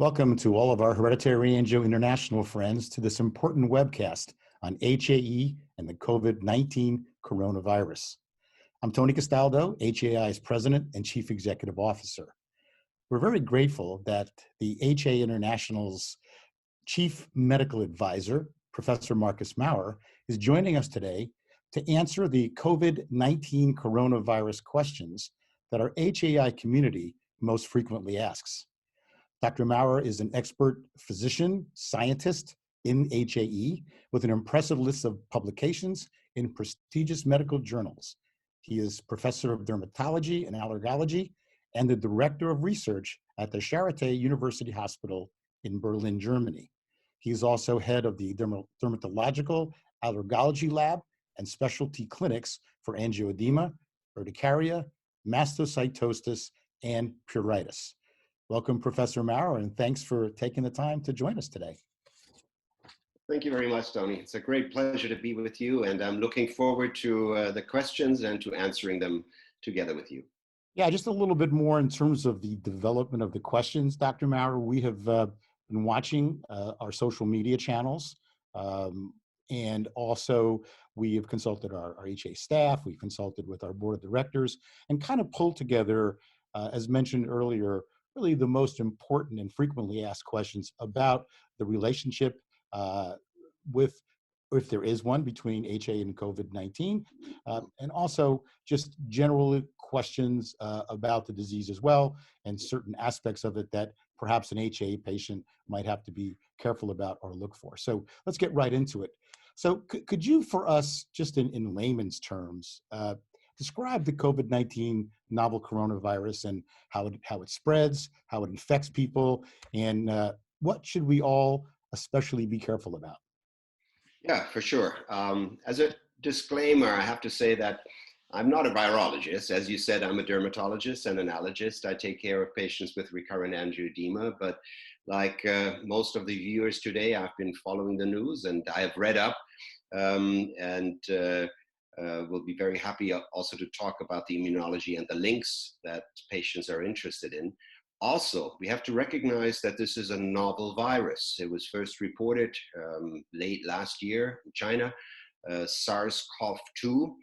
Welcome to all of our Hereditary Angio International friends to this important webcast on HAE and the COVID-19 coronavirus. I'm Tony Castaldo, HAI's President and Chief Executive Officer. We're very grateful that the HAE International's Chief Medical Advisor, Professor Maurer, is joining us today to answer the COVID-19 coronavirus questions that our HAI community most frequently asks. Dr. Maurer is an expert physician, scientist in HAE with an impressive list of publications in prestigious medical journals. He is professor of dermatology and allergology and the director of research at the Charité University Hospital in Berlin, Germany. He is also head of the dermatological allergology lab and specialty clinics for angioedema, urticaria, mastocytosis, and pruritus. Welcome, Professor Maurer, and thanks for taking the time to join us today. Thank you very much, Tony. It's a great pleasure to be with you, and I'm looking forward to the questions and to answering them together with you. Yeah, just a little bit more in terms of the development of the questions, Dr. Maurer. We have been watching our social media channels, and also we have consulted our HA staff, we've consulted with our board of directors, and kind of pulled together, as mentioned earlier, really the most important and frequently asked questions about the relationship with, if there is one, between HAE and COVID-19, and also just general questions about the disease as well, and certain aspects of it that perhaps an HAE patient might have to be careful about or look for. So let's get right into it. So could you, for us, just in layman's terms, describe the COVID-19 novel coronavirus and how it spreads, how it infects people, and what should we all especially be careful about? Yeah, for sure. As a disclaimer, I have to say that I'm not a virologist. As you said, I'm a dermatologist and an allergist. I take care of patients with recurrent angioedema, but like most of the viewers today, I've been following the news and I have read up we'll be very happy also to talk about the immunology and the links that patients are interested in. Also, we have to recognize that this is a novel virus. It was first reported late last year in China, SARS-CoV-2,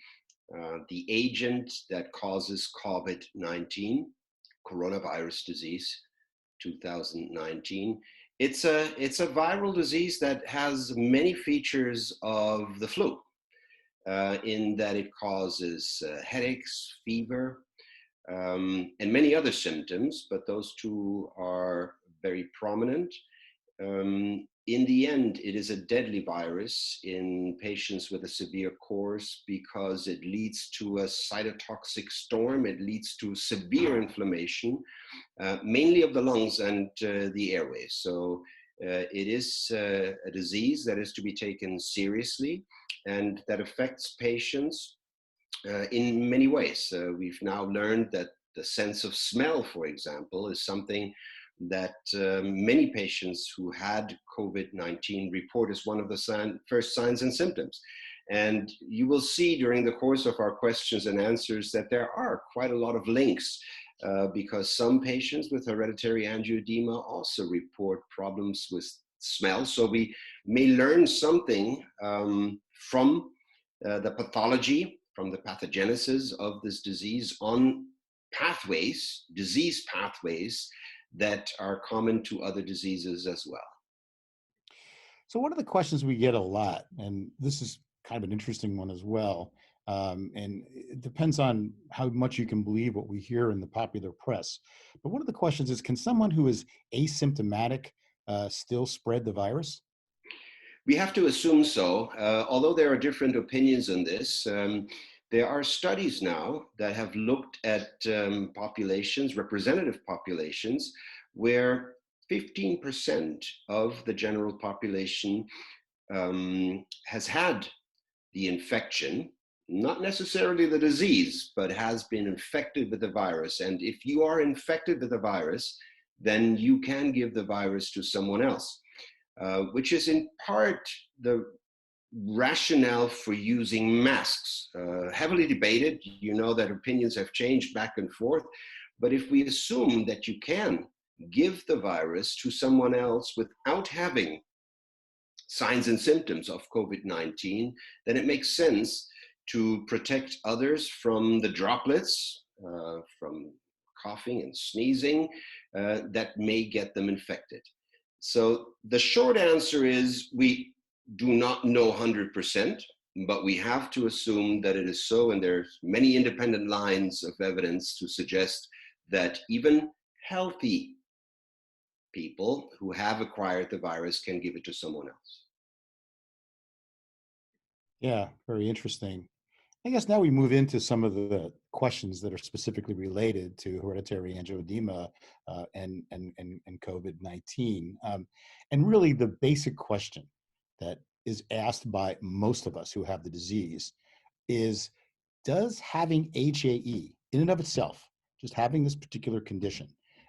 the agent that causes COVID-19, coronavirus disease, 2019. It's a viral disease that has many features of the flu. In that it causes headaches, fever, and many other symptoms, but those two are very prominent. In the end, it is a deadly virus in patients with a severe course because it leads to a cytotoxic storm. It leads to severe inflammation, mainly of the lungs and the airways. So it is a disease that is to be taken seriously and that affects patients in many ways. We've now learned that the sense of smell, for example, is something that many patients who had COVID-19 report as one of the first signs and symptoms. And you will see during the course of our questions and answers that there are quite a lot of links because some patients with hereditary angioedema also report problems with smell. So we may learn something from the pathology, from the pathogenesis of this disease on pathways, disease pathways that are common to other diseases as well. So one of the questions we get a lot, and this is kind of an interesting one as well, and it depends on how much you can believe what we hear in the popular press. But one of the questions is, can someone who is asymptomatic still spread the virus? We have to assume so, although there are different opinions on this. There are studies now that have looked at populations, representative populations, where 15% of the general population has had the infection, not necessarily the disease, but has been infected with the virus. And if you are infected with the virus, then you can give the virus to someone else. Which is in part the rationale for using masks. Heavily debated, you know that opinions have changed back and forth, but if we assume that you can give the virus to someone else without having signs and symptoms of COVID-19, then it makes sense to protect others from the droplets, from coughing and sneezing, that may get them infected. So the short answer is we do not know 100%, but we have to assume that it is so, and there's many independent lines of evidence to suggest that even healthy people who have acquired the virus can give it to someone else. Yeah, very interesting. I guess now we move into some of the questions that are specifically related to hereditary angioedema and COVID-19. And really the basic question that is asked by most of us who have the disease is, does having HAE in and of itself, just having this particular condition,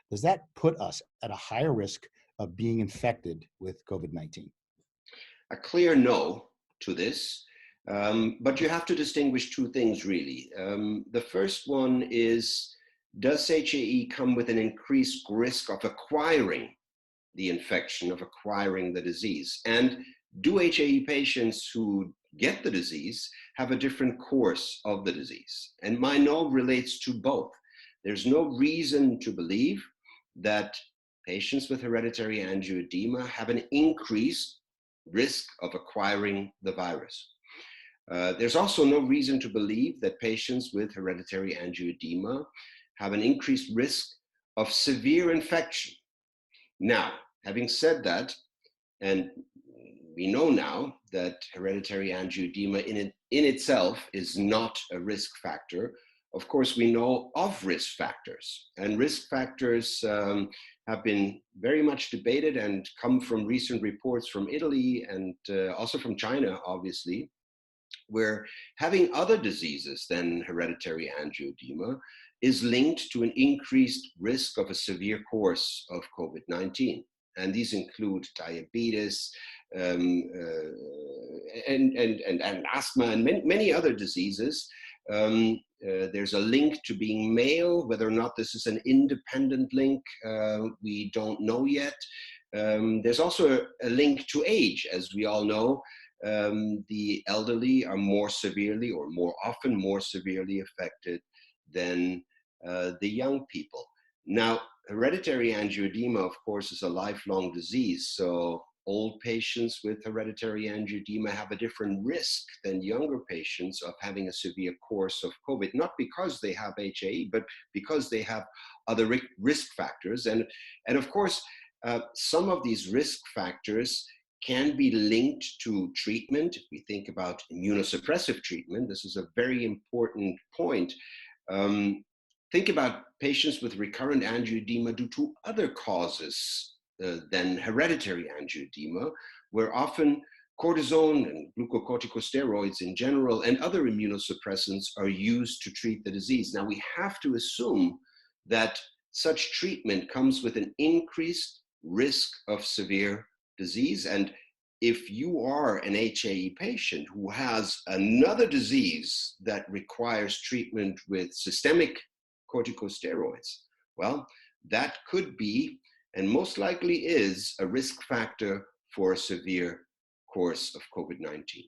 does that put us at a higher risk of being infected with COVID-19? A clear no to this, but you have to distinguish two things really. The first one is, does HAE come with an increased risk of acquiring the infection, of acquiring the disease? And do HAE patients who get the disease have a different course of the disease? And my no relates to both. There's no reason to believe that patients with hereditary angioedema have an increased risk of acquiring the virus. There's also no reason to believe that patients with hereditary angioedema have an increased risk of severe infection. Now, having said that, and we know now that hereditary angioedema in itself is not a risk factor. Of course, we know of risk factors, and risk factors have been very much debated and come from recent reports from Italy and also from China, obviously, where having other diseases than hereditary angioedema is linked to an increased risk of a severe course of COVID-19. And these include diabetes and asthma and many other diseases. There's a link to being male. Whether or not this is an independent link, we don't know yet. There's also a link to age. As we all know, the elderly are more severely, or more often more severely affected than the young people. Now, hereditary angioedema, of course, is a lifelong disease. So old patients with hereditary angioedema have a different risk than younger patients of having a severe course of COVID, not because they have HAE, but because they have other risk factors. And of course, some of these risk factors can be linked to treatment. If we think about immunosuppressive treatment, this is a very important point. Think about patients with recurrent angioedema due to other causes than hereditary angioedema, where often cortisone and glucocorticosteroids in general and other immunosuppressants are used to treat the disease. Now, we have to assume that such treatment comes with an increased risk of severe disease. And if you are an HAE patient who has another disease that requires treatment with systemic corticosteroids, well, that could be, and most likely is, a risk factor for a severe course of COVID-19.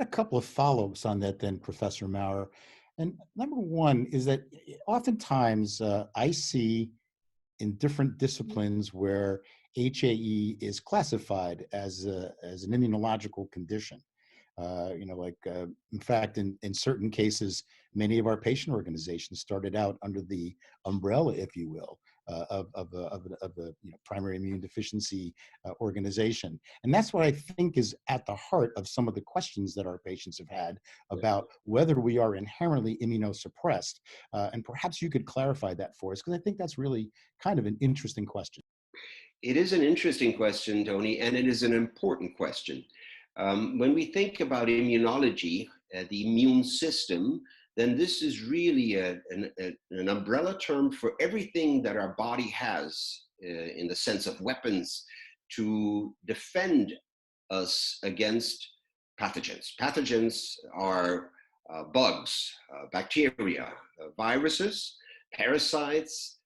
A couple of follow-ups on that then, Professor Maurer. And number one is that oftentimes I see in different disciplines where HAE is classified as an immunological condition. In fact, in certain cases, many of our patient organizations started out under the umbrella, if you will, of the primary immune deficiency organization. And that's what I think is at the heart of some of the questions that our patients have had about whether we are inherently immunosuppressed. And perhaps you could clarify that for us, because I think that's really kind of an interesting question. It is an interesting question, Tony, and it is an important question. When we think about immunology, the immune system, then this is really an umbrella term for everything that our body has in the sense of weapons to defend us against pathogens. Pathogens are bugs, bacteria, viruses, parasites,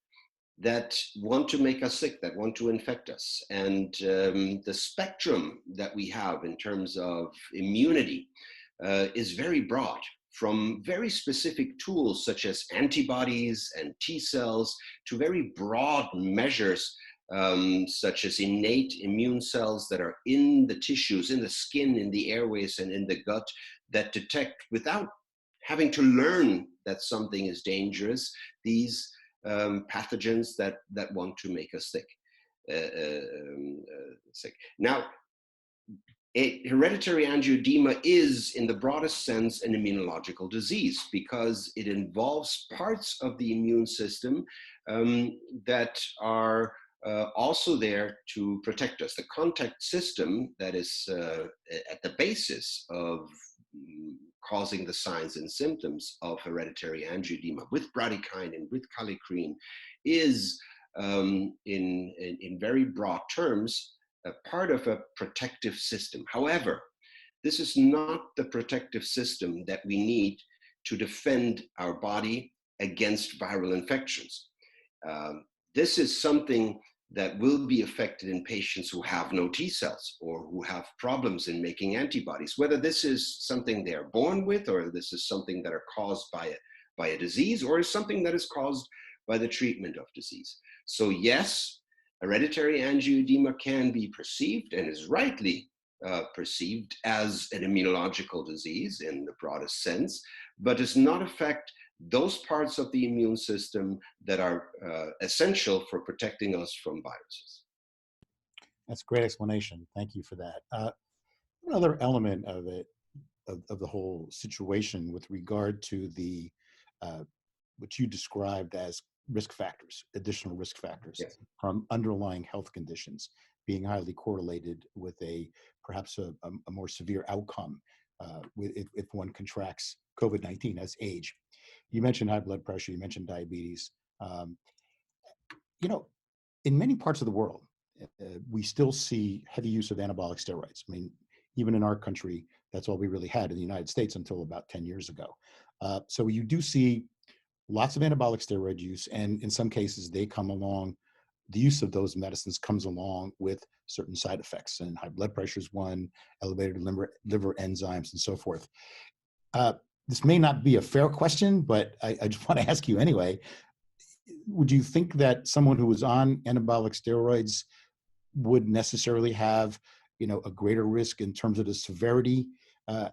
that want to make us sick, that want to infect us. And the spectrum that we have in terms of immunity is very broad, from very specific tools such as antibodies and T cells to very broad measures such as innate immune cells that are in the tissues, in the skin, in the airways, and in the gut that detect without having to learn that something is dangerous, these pathogens that want to make us sick. Sick. Now, hereditary angioedema is, in the broadest sense, an immunological disease because it involves parts of the immune system that are also there to protect us. The contact system that is at the basis of causing the signs and symptoms of hereditary angioedema with bradykinin, with kallikrein, is in very broad terms a part of a protective system. However, this is not the protective system that we need to defend our body against viral infections. This is something that will be affected in patients who have no T cells or who have problems in making antibodies, whether this is something they are born with or this is something that are caused by a disease or is something that is caused by the treatment of disease. So yes, hereditary angioedema can be perceived and is rightly perceived as an immunological disease in the broadest sense, but does not affect those parts of the immune system that are essential for protecting us from viruses. That's a great explanation. Thank you for that. Another element of it, of the whole situation with regard to the what you described as risk factors, additional risk factors Yes. from underlying health conditions being highly correlated with perhaps a more severe outcome if one contracts COVID-19 as age. You mentioned high blood pressure, you mentioned diabetes. Um, you know, in many parts of the world, we still see heavy use of anabolic steroids. I mean, even in our country, that's all we really had in the United States until about 10 years ago. So you do see lots of anabolic steroid use, and in some cases, the use of those medicines comes along with certain side effects, and high blood pressure is one, elevated liver enzymes, and so forth. Uh, this may not be a fair question, but I just want to ask you anyway. Would you think that someone who was on anabolic steroids would necessarily have, a greater risk in terms of the severity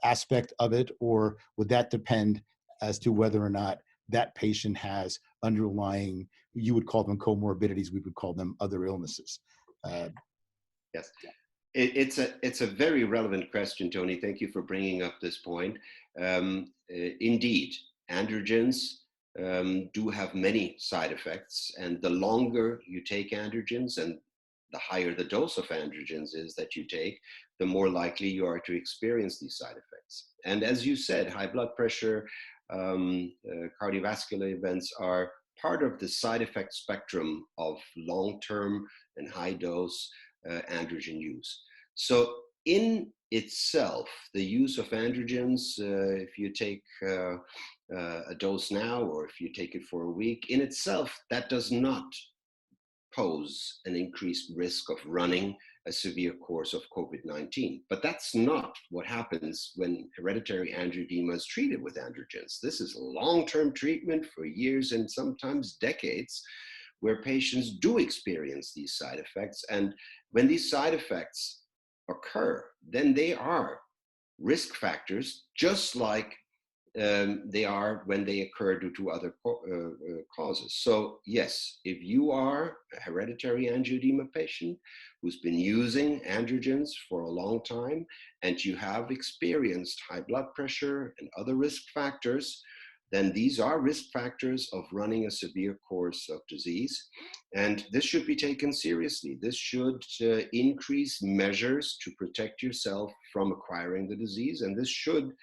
aspect of it, or would that depend as to whether or not that patient has underlying, you would call them comorbidities, we would call them other illnesses? Yes. It's a very relevant question, Tony. Thank you for bringing up this point. Indeed, androgens do have many side effects, and the longer you take androgens and the higher the dose of androgens is that you take, the more likely you are to experience these side effects. And as you said, high blood pressure, cardiovascular events are part of the side effect spectrum of long-term and high dose androgen use. So in itself, the use of androgens, if you take a dose now or if you take it for a week, in itself, that does not pose an increased risk of running a severe course of COVID-19. But that's not what happens when hereditary angioedema is treated with androgens. This is long-term treatment for years and sometimes decades, where patients do experience these side effects. And when these side effects occur, then they are risk factors, just like they are when they occur due to other causes. So yes, if you are a hereditary angioedema patient who's been using androgens for a long time and you have experienced high blood pressure and other risk factors, then these are risk factors of running a severe course of disease. And this should be taken seriously. This should increase measures to protect yourself from acquiring the disease. And this should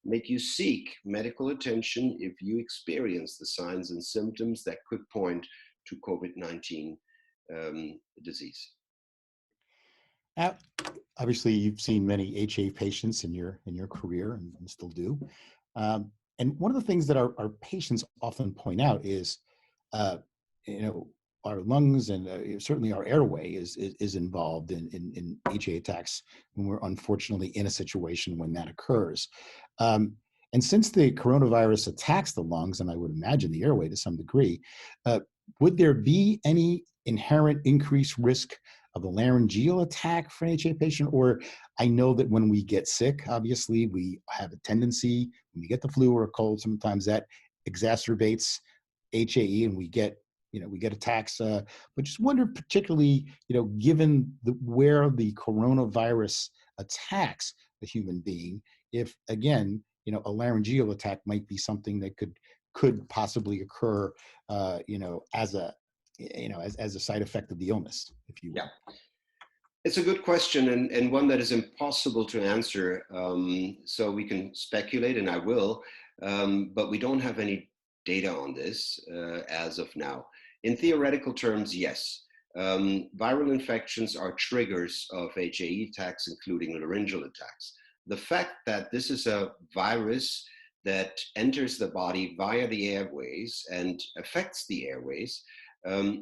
make you seek medical attention if you experience the signs and symptoms that could point to COVID-19 disease. Now, obviously, you've seen many HA patients in your career, and still do. And one of the things that our patients often point out is, uh, you know, our lungs and certainly our airway is involved in HA attacks when we're unfortunately in a situation when that occurs. Um, and since the coronavirus attacks the lungs, and I would imagine the airway to some degree, uh, would there be any inherent increased risk of a laryngeal attack for an HA patient? Or I know that when we get sick, obviously we have a tendency, when we get the flu or a cold, sometimes that exacerbates HAE and we get attacks. But just wonder particularly, given where the coronavirus attacks the human being, if again, a laryngeal attack might be something that could possibly occur, as a as a side effect of the illness, if you Yeah, will. it's a good question, and one that is impossible to answer. So we can speculate, and I will, but we don't have any data on this as of now. In theoretical terms, yes. Viral infections are triggers of HAE attacks, including laryngeal attacks. The fact that this is a virus that enters the body via the airways and affects the airways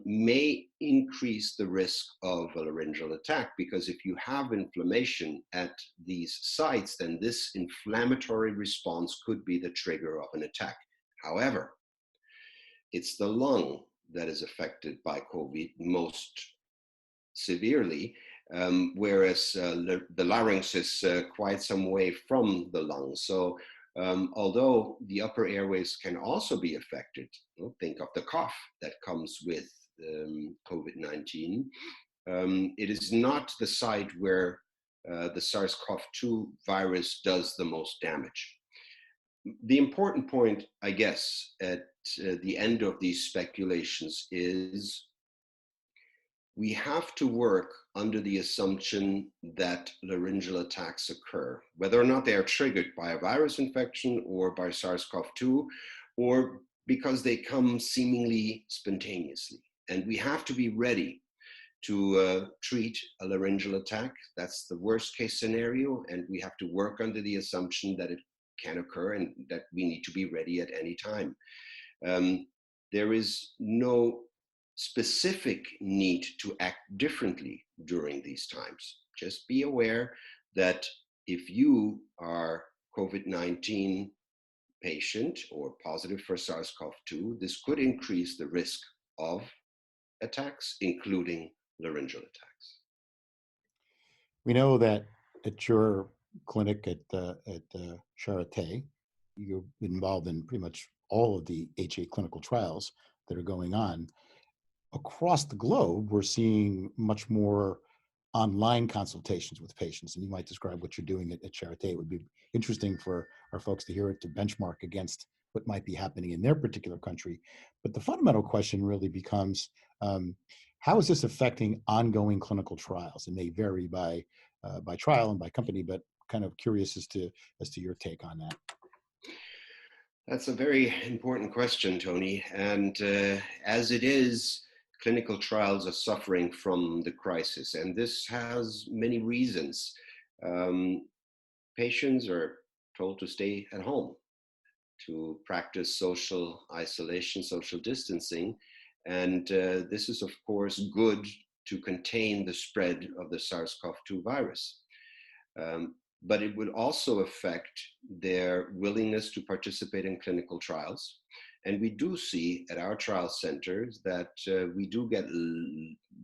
may increase the risk of a laryngeal attack, because if you have inflammation at these sites, then this inflammatory response could be the trigger of an attack. However, it's the lung that is affected by COVID most severely, whereas the larynx is quite some way from the lung. So although the upper airways can also be affected, think of the cough that comes with COVID-19, it is not the site where the SARS-CoV-2 virus does the most damage. The important point, I guess, at the end of these speculations is we have to work under the assumption that laryngeal attacks occur, whether or not they are triggered by a virus infection or by SARS-CoV-2, or because they come seemingly spontaneously. And we have to be ready to treat a laryngeal attack. That's the worst case scenario, and we have to work under the assumption that it can occur and that we need to be ready at any time. There is no specific need to act differently during these times. Just be aware that if you are COVID-19 patient or positive for SARS-CoV-2, this could increase the risk of attacks, including laryngeal attacks. We know that at your clinic at Charité, you're involved in pretty much all of the HA clinical trials that are going on. Across the globe, we're seeing much more online consultations with patients, and you might describe what you're doing at Charité. It would be interesting for our folks to hear it, to benchmark against what might be happening in their particular country. But the fundamental question really becomes, how is this affecting ongoing clinical trials? It may vary by trial and by company, but kind of curious as to your take on that. That's a very important question, Tony. And as it is, clinical trials are suffering from the crisis, and this has many reasons. Patients are told to stay at home, to practice social isolation, social distancing, and this is, of course, good to contain the spread of the SARS-CoV-2 virus. But it would also affect their willingness to participate in clinical trials. And we do see at our trial centers that we do get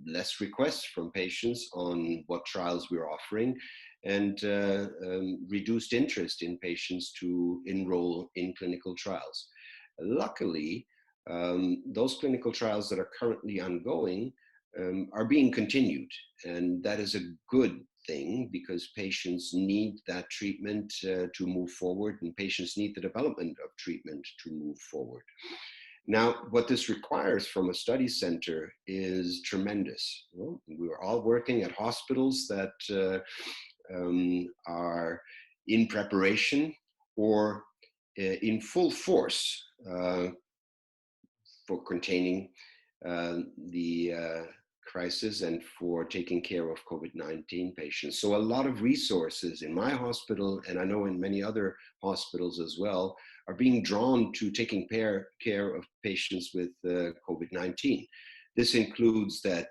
less requests from patients on what trials we're offering, and reduced interest in patients to enroll in clinical trials. Luckily, those clinical trials that are currently ongoing are being continued, and that is a good thing, because patients need that treatment to move forward, and patients need the development of treatment to move forward. Now, what this requires from a study center is tremendous. Well, we're all working at hospitals that are in preparation or in full force for containing the crisis and for taking care of COVID-19 patients. So a lot of resources in my hospital, and I know in many other hospitals as well, are being drawn to taking care of patients with COVID-19. This includes that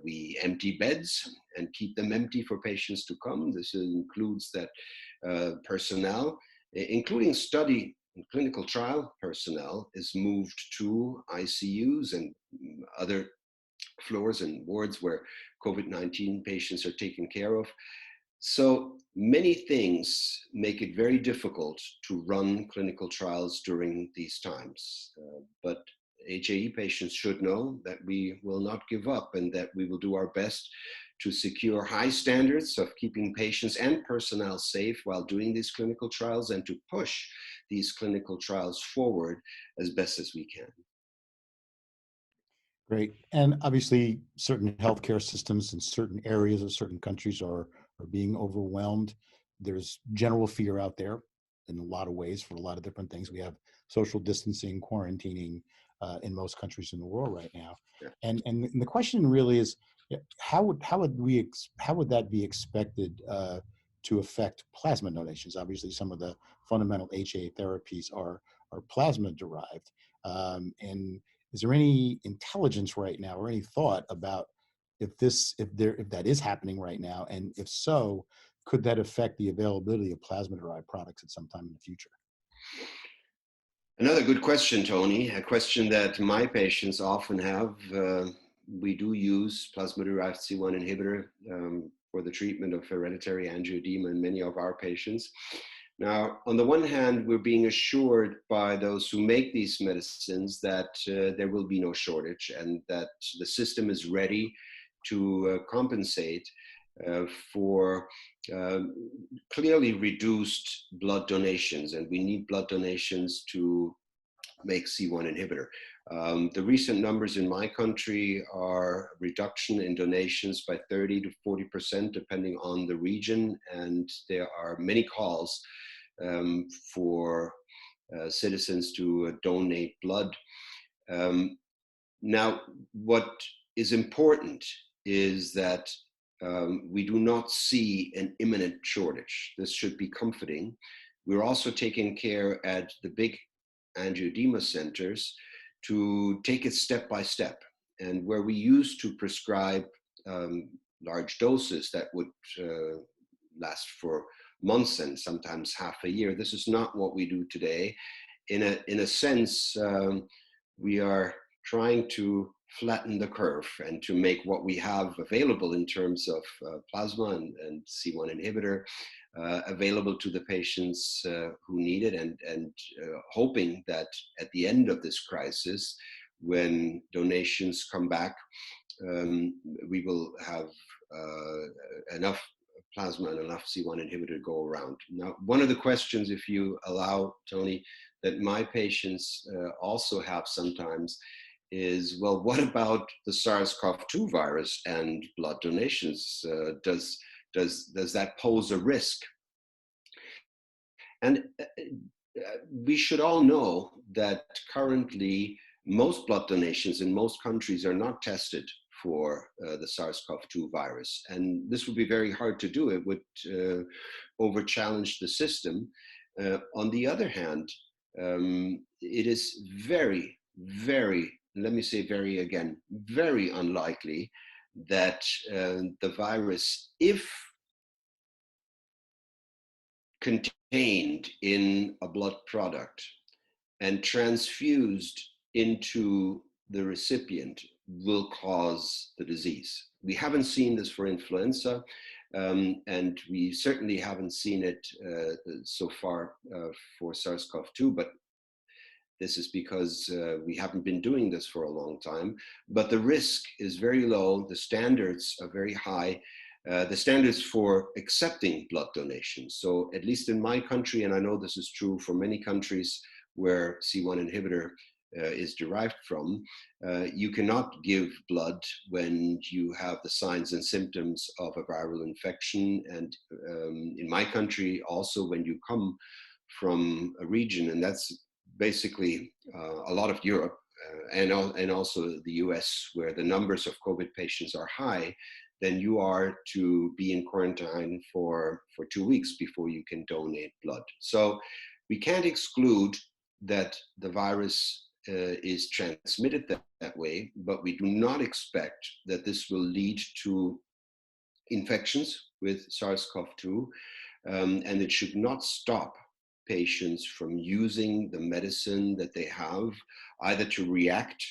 we empty beds and keep them empty for patients to come. This includes that personnel, including study and clinical trial personnel, is moved to ICUs and other floors and wards where COVID-19 patients are taken care of. So many things make it very difficult to run clinical trials during these times. But HAE patients should know that we will not give up and that we will do our best to secure high standards of keeping patients and personnel safe while doing these clinical trials, and to push these clinical trials forward as best as we can. Great. And obviously, certain healthcare systems in certain areas of certain countries are being overwhelmed. There's general fear out there in a lot of ways for a lot of different things. We have social distancing, quarantining in most countries in the world right now. Yeah. And the question really is, how would how would that be expected to affect plasma donations? Obviously, some of the fundamental HA therapies are plasma derived, and is there any intelligence right now or any thought about if that is happening right now, and if so, could that affect the availability of plasma derived products at some time in the future? Another good question, Tony, a question that my patients often have. We do use plasma-derived C1 inhibitor for the treatment of hereditary angioedema in many of our patients. Now, on the one hand, we're being assured by those who make these medicines that there will be no shortage and that the system is ready to compensate for clearly reduced blood donations, and we need blood donations to make C1 inhibitor. The recent numbers in my country are reduction in donations by 30 to 40%, depending on the region, and there are many calls for citizens to donate blood. Now, what is important is that we do not see an imminent shortage. This should be comforting. We're also taking care at the big angioedema centers to take it step by step. And where we used to prescribe large doses that would last for months and sometimes half a year, this is not what we do today. In a sense, we are trying to flatten the curve and to make what we have available in terms of plasma and C1 inhibitor available to the patients who need it, and hoping that at the end of this crisis, when donations come back, we will have enough plasma and enough C1 inhibitor to go around. Now, one of the questions, if you allow, Tony, that my patients also have sometimes is, well, what about the SARS-CoV-2 virus and blood donations? Does that pose a risk? And we should all know that currently most blood donations in most countries are not tested for the SARS-CoV-2 virus. And this would be very hard to do. It would over-challenge the system. On the other hand, it is very, very, let me say very again, very unlikely that the virus, if contained in a blood product and transfused into the recipient, will cause the disease. We haven't seen this for influenza, and we certainly haven't seen it so far for SARS-CoV-2, but this is because we haven't been doing this for a long time. But the risk is very low, the standards are very high, the standards for accepting blood donations. So at least in my country, and I know this is true for many countries where C1 inhibitor is derived from, you cannot give blood when you have the signs and symptoms of a viral infection. And in my country, also when you come from a region, and that's basically a lot of Europe and also the US, where the numbers of COVID patients are high, then you are to be in quarantine for 2 weeks before you can donate blood. So we can't exclude that the virus is transmitted that way, but we do not expect that this will lead to infections with SARS-CoV-2, and it should not stop patients from using the medicine that they have, either to react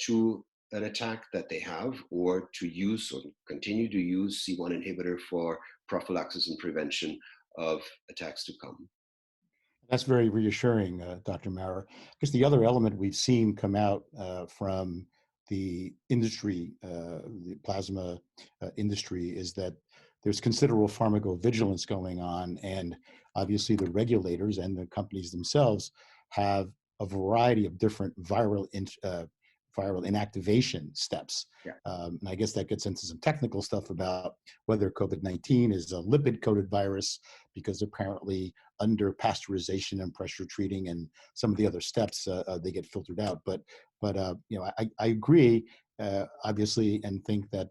to an attack that they have, or to use or continue to use C1 inhibitor for prophylaxis and prevention of attacks to come. That's very reassuring, Dr. Maurer. Because the other element we've seen come out from the industry, the plasma industry, is that there's considerable pharmacovigilance going on, and obviously the regulators and the companies themselves have a variety of different viral inactivation steps. Yeah. And I guess that gets into some technical stuff about whether COVID-19 is a lipid-coated virus, because apparently under pasteurization and pressure treating and some of the other steps, they get filtered out. But I agree, obviously, and think that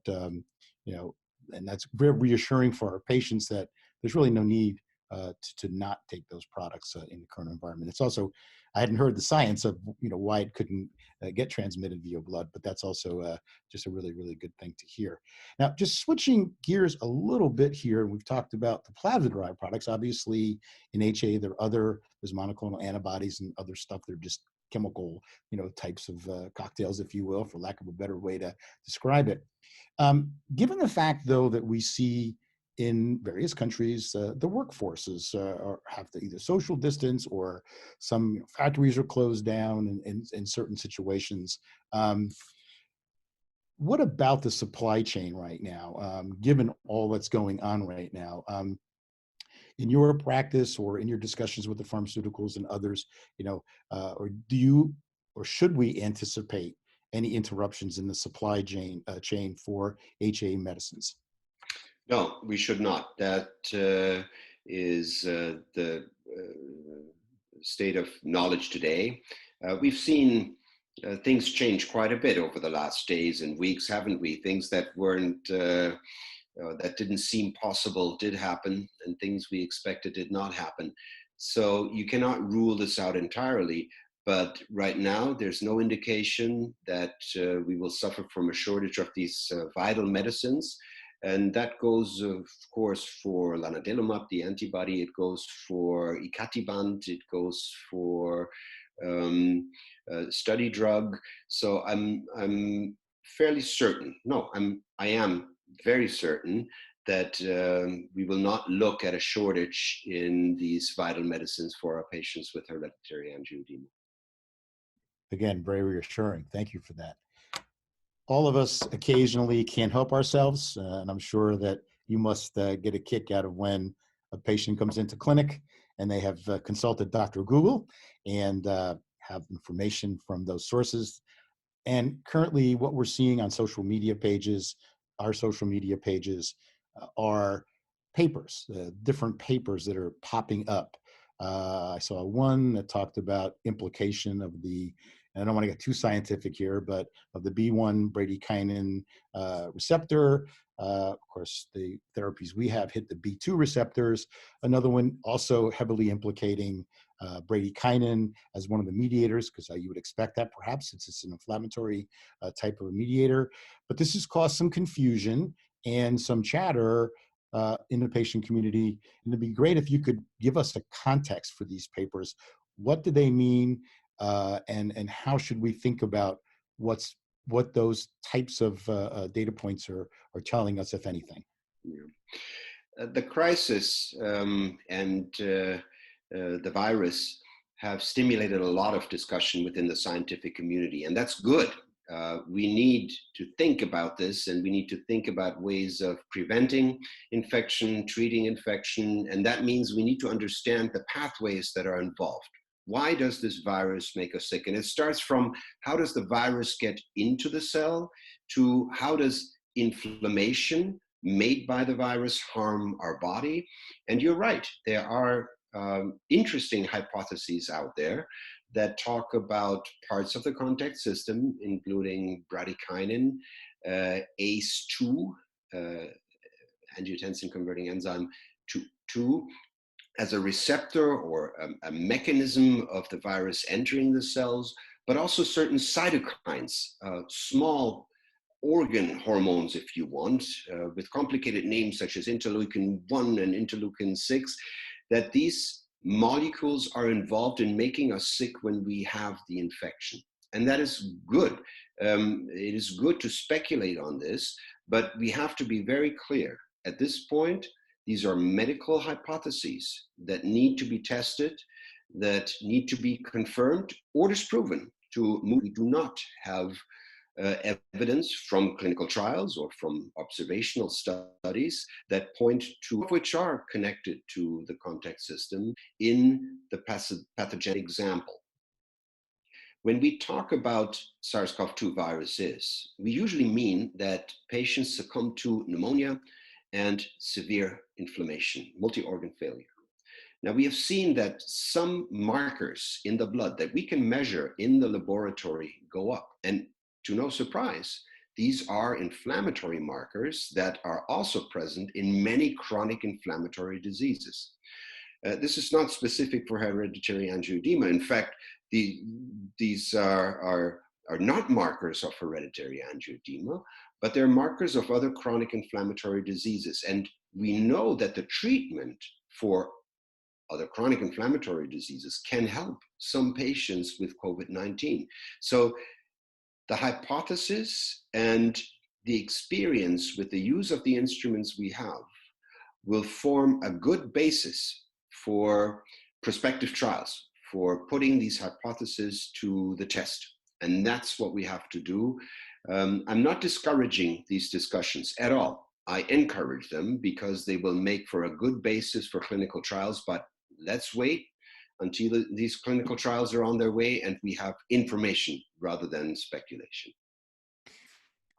and that's very reassuring for our patients that there's really no need to not take those products in the current environment. It's also, I hadn't heard the science of why it couldn't get transmitted via blood, but that's also just a really, really good thing to hear. Now, just switching gears a little bit here, we've talked about the plasma-derived products. Obviously, in HA, there's monoclonal antibodies and other stuff. They're just chemical, types of cocktails, if you will, for lack of a better way to describe it. Given the fact, though, that we see in various countries, the workforces have to either social distance, or some factories are closed down in certain situations. What about the supply chain right now, given all that's going on right now? In your practice or in your discussions with the pharmaceuticals and others, or should we anticipate any interruptions in the supply chain for HA medicines? No, we should not. That is the state of knowledge today. We've seen things change quite a bit over the last days and weeks, haven't we? Things that weren't, that didn't seem possible did happen, and things we expected did not happen. So you cannot rule this out entirely. But right now, there's no indication that we will suffer from a shortage of these vital medicines. And that goes, of course, for lanadelumab, the antibody. It goes for icatibant. It goes for study drug. So I'm fairly certain. No, I am very certain that we will not look at a shortage in these vital medicines for our patients with hereditary angioedema. Again, very reassuring. Thank you for that. All of us occasionally can't help ourselves, and I'm sure that you must get a kick out of when a patient comes into clinic and they have consulted Dr. Google and have information from those sources. And currently what we're seeing on social media pages, our social media pages, are papers, different papers that are popping up. I saw one that talked about implication of and I don't want to get too scientific here, but of the B1 bradykinin receptor. Of course, the therapies we have hit the B2 receptors. Another one also heavily implicating bradykinin as one of the mediators, because you would expect that perhaps, since it's an inflammatory type of a mediator. But this has caused some confusion and some chatter in the patient community. And it'd be great if you could give us a context for these papers. What do they mean? And how should we think about what those types of data points are telling us, if anything? Yeah. The crisis and the virus have stimulated a lot of discussion within the scientific community, and that's good. We need to think about this, and we need to think about ways of preventing infection, treating infection, and that means we need to understand the pathways that are involved. Why does this virus make us sick? And it starts from how does the virus get into the cell, to how does inflammation made by the virus harm our body. And you're right, there are interesting hypotheses out there that talk about parts of the contact system, including bradykinin, ACE2, angiotensin converting enzyme 2, as a receptor or a mechanism of the virus entering the cells, but also certain cytokines, small organ hormones, if you want, with complicated names such as interleukin 1 and interleukin 6, that these molecules are involved in making us sick when we have the infection. And that is good. It is good to speculate on this, but we have to be very clear. At this point, these are medical hypotheses that need to be tested, that need to be confirmed or disproven. We do not have evidence from clinical trials or from observational studies that point to which are connected to the contact system in the pathogenic example. When we talk about SARS-CoV-2 viruses, we usually mean that patients succumb to pneumonia and severe inflammation, multi-organ failure. Now, we have seen that some markers in the blood that we can measure in the laboratory go up. And to no surprise, these are inflammatory markers that are also present in many chronic inflammatory diseases. This is not specific for hereditary angioedema. In fact, these are not markers of hereditary angioedema, but they're markers of other chronic inflammatory diseases. And we know that the treatment for other chronic inflammatory diseases can help some patients with COVID-19. So the hypothesis and the experience with the use of the instruments we have will form a good basis for prospective trials, for putting these hypotheses to the test. And that's what we have to do. I'm not discouraging these discussions at all. I encourage them because they will make for a good basis for clinical trials, but let's wait until these clinical trials are on their way and we have information rather than speculation.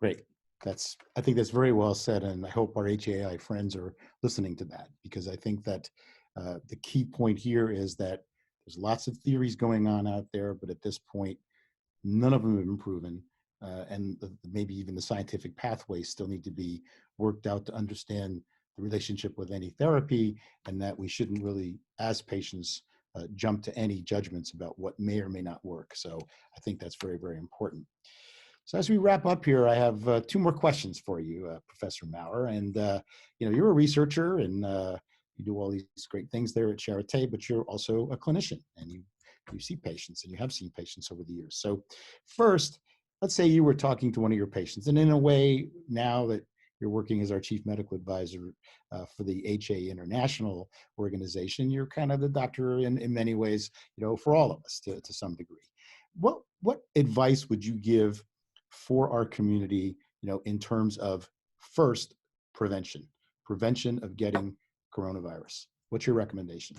Great. I think that's very well said, and I hope our HAI friends are listening to that, because I think that the key point here is that there's lots of theories going on out there, but at this point, none of them have been proven, and maybe even the scientific pathways still need to be worked out to understand the relationship with any therapy, and that we shouldn't really, as patients, jump to any judgments about what may or may not work. So I think that's very, very important. So as we wrap up here, I have two more questions for you, Professor Maurer. And you're a researcher, and you do all these great things there at Charité, but you're also a clinician, and you see patients, and you have seen patients over the years. So first, let's say you were talking to one of your patients, and in a way, now that you're working as our chief medical advisor for the HAE International organization, you're kind of the doctor in many ways, for all of us to some degree. What advice would you give for our community, in terms of, first, prevention of getting coronavirus? What's your recommendation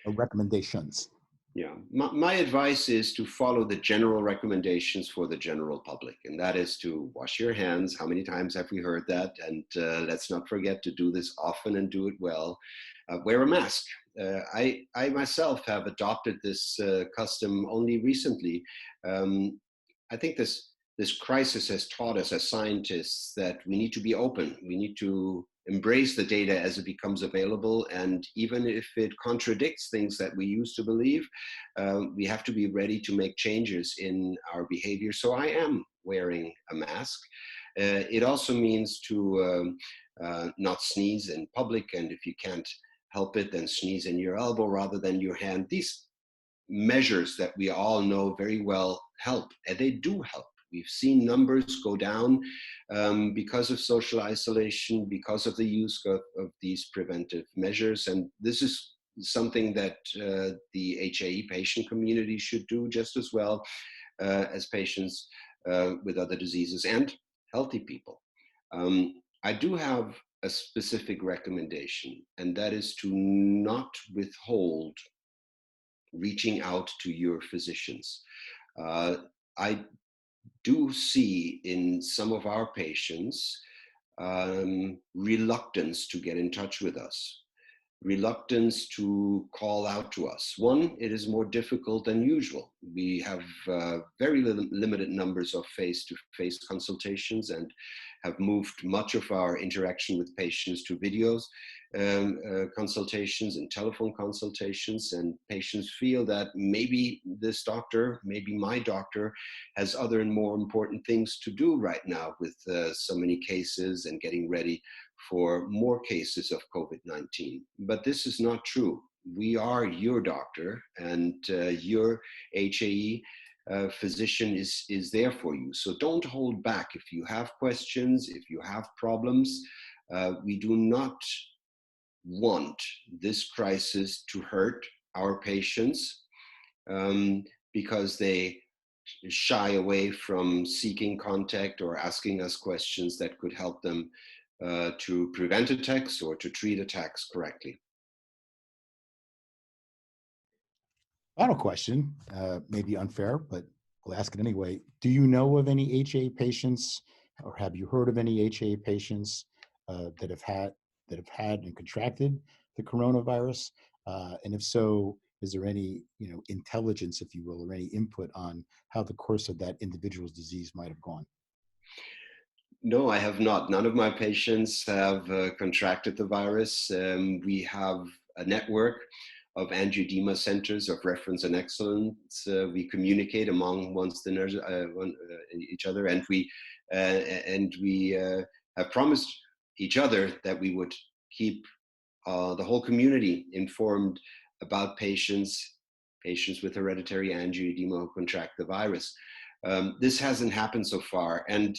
or recommendations? Yeah, my advice is to follow the general recommendations for the general public, and that is to wash your hands. How many times have we heard that? And let's not forget to do this often and do it well. Wear a mask. I myself have adopted this custom only recently. I think this crisis has taught us as scientists that we need to be open. We need to embrace the data as it becomes available. And even if it contradicts things that we used to believe, we have to be ready to make changes in our behavior. So I am wearing a mask. It also means to not sneeze in public. And if you can't help it, then sneeze in your elbow rather than your hand. These measures that we all know very well help, and they do help. We've seen numbers go down because of social isolation, because of the use of these preventive measures. And this is something that the HAE patient community should do just as well as patients with other diseases and healthy people. I do have a specific recommendation, and that is to not withhold reaching out to your physicians. I do see in some of our patients reluctance to get in touch with us, reluctance to call out to us. One, it is more difficult than usual. We have very limited numbers of face-to-face consultations and have moved much of our interaction with patients to videos consultations and telephone consultations. And patients feel that maybe this doctor, maybe my doctor, has other and more important things to do right now with so many cases and getting ready for more cases of COVID-19. But this is not true. We are your doctor, and your HAE physician is there for you. So don't hold back. If you have questions, if you have problems, we do not want this crisis to hurt our patients because they shy away from seeking contact or asking us questions that could help them to prevent attacks or to treat attacks correctly. Final question, maybe unfair, but we'll ask it anyway. Do you know of any HAE patients, or have you heard of any HAE patients that have had and contracted the coronavirus? And if so, is there any intelligence, if you will, or any input on how the course of that individual's disease might have gone? No, I have not. None of my patients have contracted the virus. We have a network of angioedema centers of reference and excellence. We communicate among each other, and we have promised each other that we would keep the whole community informed about patients with hereditary angioedema who contract the virus. This hasn't happened so far, and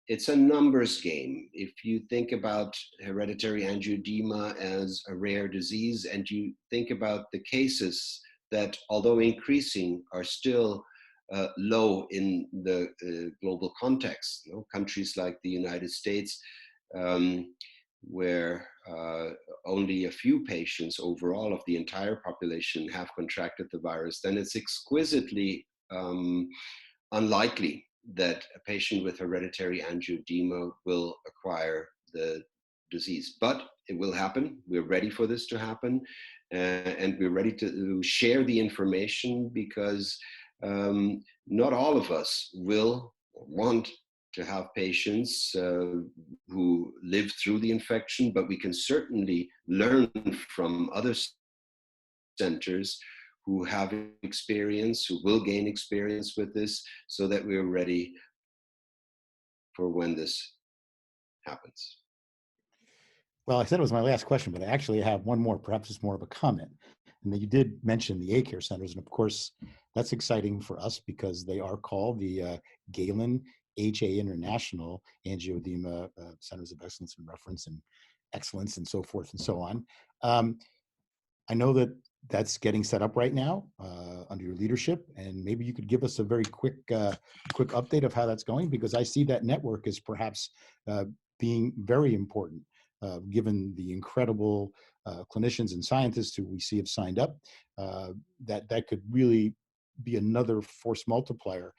it's a numbers game. If you think about hereditary angioedema as a rare disease, and you think about the cases that, although increasing, are still low in the global context. Countries like the United States, where only a few patients overall of the entire population have contracted the virus, then it's exquisitely unlikely that a patient with hereditary angioedema will acquire the disease. But it will happen. We're ready for this to happen. And we're ready to share the information because not all of us will want to have patients who live through the infection, but we can certainly learn from other centers who have experience, who will gain experience with this, so that we're ready for when this happens. Well, I said it was my last question, but I actually have one more. Perhaps it's more of a comment. And then you did mention the A-Care centers, and of course, that's exciting for us because they are called the Galen HA International Angioedema Centers of Excellence and Reference and Excellence and so forth and so on. I know that that's getting set up right now under your leadership, and maybe you could give us a very quick update of how that's going, because I see that network as perhaps being very important, given the incredible clinicians and scientists who we see have signed up. That could really be another force multiplier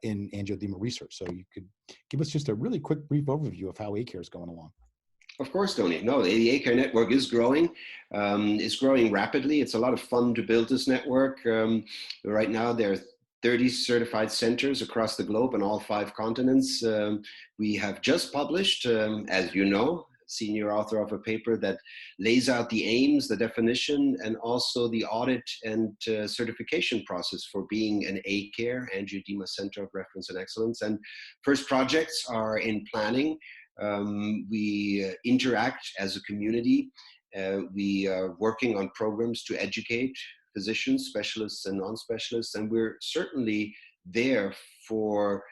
in angioedema research. So you could give us just a really quick, brief overview of how A-Care is going along. Of course, Tony. No, the A-Care network is growing. It's growing rapidly. It's a lot of fun to build this network. Right now, there are 30 certified centers across the globe on all 5 continents. We have just published, as you know, senior author of a paper that lays out the aims, the definition, and also the audit and certification process for being an A-Care, Angioedema Center of Reference and Excellence. And first projects are in planning. We interact as a community. We are working on programs to educate physicians, specialists, and non-specialists, and we're certainly there for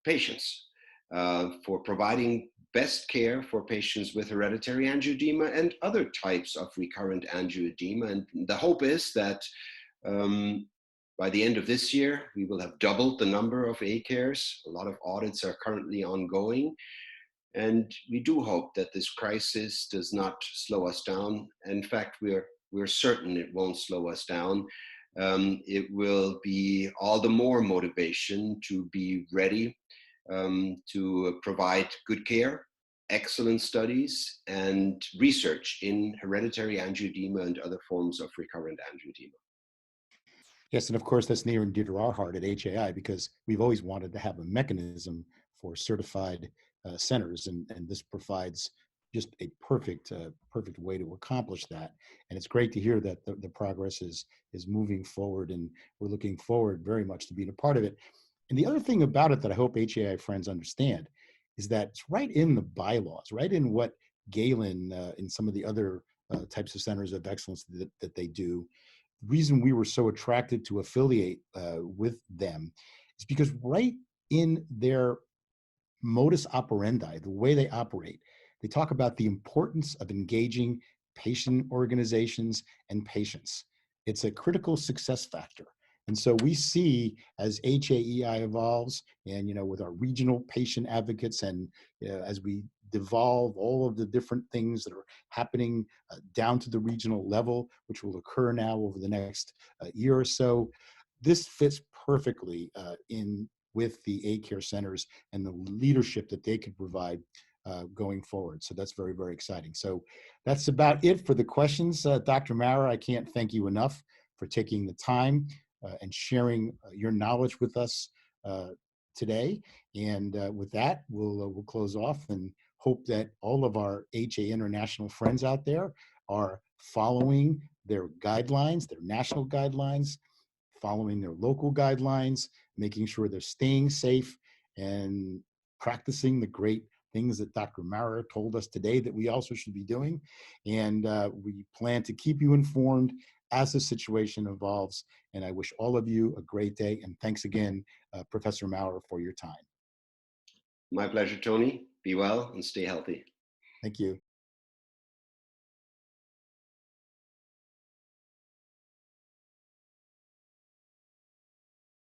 patients, for providing best care for patients with hereditary angioedema and other types of recurrent angioedema. And the hope is that by the end of this year, we will have doubled the number of A-Cares. A lot of audits are currently ongoing. And we do hope that this crisis does not slow us down. In fact, we're certain it won't slow us down. It will be all the more motivation to be ready to provide good care, excellent studies, and research in hereditary angioedema and other forms of recurrent angioedema. Yes, and of course, that's near and dear to our heart at HAI because we've always wanted to have a mechanism for certified centers, and this provides just a perfect way to accomplish that. And it's great to hear that the progress is moving forward, and we're looking forward very much to being a part of it. And the other thing about it that I hope HAI friends understand is that it's right in the bylaws, right in what Galen and some of the other types of centers of excellence that they do. The reason we were so attracted to affiliate with them is because right in their modus operandi, the way they operate, they talk about the importance of engaging patient organizations and patients. It's a critical success factor. And so we see as HAEI evolves and, with our regional patient advocates and as we devolve all of the different things that are happening down to the regional level, which will occur now over the next year or so, this fits perfectly in with the A-Care centers and the leadership that they could provide going forward. So that's very, very exciting. So that's about it for the questions. Dr. Maurer, I can't thank you enough for taking the time and sharing your knowledge with us today. And with that, we'll close off and hope that all of our HA International friends out there are following their guidelines, their national guidelines, following their local guidelines, making sure they're staying safe and practicing the great things that Dr. Maurer told us today that we also should be doing. And we plan to keep you informed as the situation evolves. And I wish all of you a great day. And thanks again, Professor Maurer, for your time. My pleasure, Tony. Be well and stay healthy. Thank you.